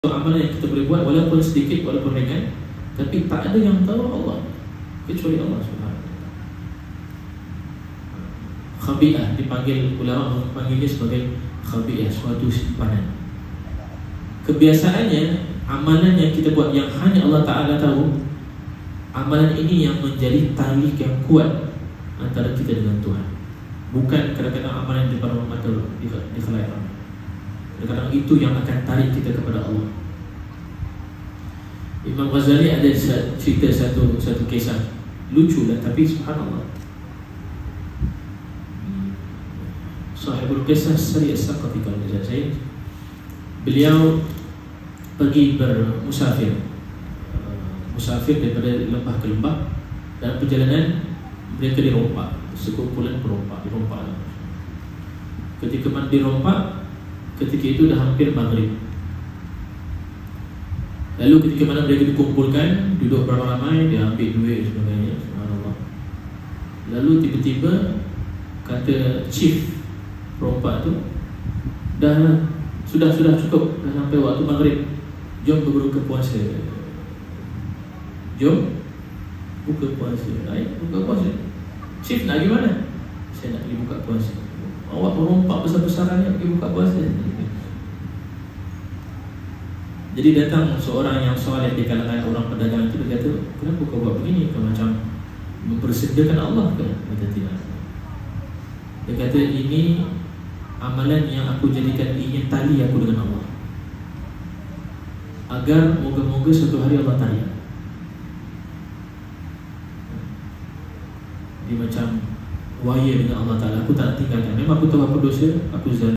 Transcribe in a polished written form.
amalan yang kita boleh buat walaupun sedikit, walaupun ringan, tapi tak ada yang tahu Allah kecuali Allah Subhanahu. Khabi'ah dipanggil, ulama panggilnya sebagai khabi'ah, suatu simpanan. Kebiasaannya amalan yang kita buat yang hanya Allah Ta'ala tahu, amalan ini yang menjadi tali yang kuat antara kita dengan Tuhan. Bukan kadang-kadang amalan di depan mata di khalayak ramai. Kadang-kadang itu yang akan tarik kita kepada Allah. Imam Ghazali ada cerita satu kisah lucu lah, tapi subhanallah. Sahibul kisah Sari As-Saqafi, kalau tidak saya, beliau pergi bermusafir, musafir daripada lembah ke lembah. Dalam perjalanan mereka dirompak, sekumpulan perompak dirompak. Ketika mana dirompak, ketika itu dah hampir maghrib. Lalu ketika mana mereka dikumpulkan, duduk beramai-ramai, dia ambil duit dan sebagainya, subhanallah. Lalu tiba-tiba kata chief perompak tu, sudah cukup, dah sampai waktu maghrib, jom berbuka puasa. Jom buka puasa. Baik, buka puasa. Chief nak pergi mana? Saya nak pergi buka puasa. Awak perompak besar-besaran nak pergi buka puasa. Jadi datang seorang yang soleh di kalangan orang pedagang itu, dia kata, kenapa kau buat begini? Kau macam mempersediakan Allah ke? Kata tidak. Dia kata, ini amalan yang aku jadikan ingin tali aku dengan Allah, agar moga-moga suatu hari Allah tanya. Dia macam waya dengan Allah Ta'ala. Aku tak tinggalkan. Memang aku tahu apa dosa, aku zalim.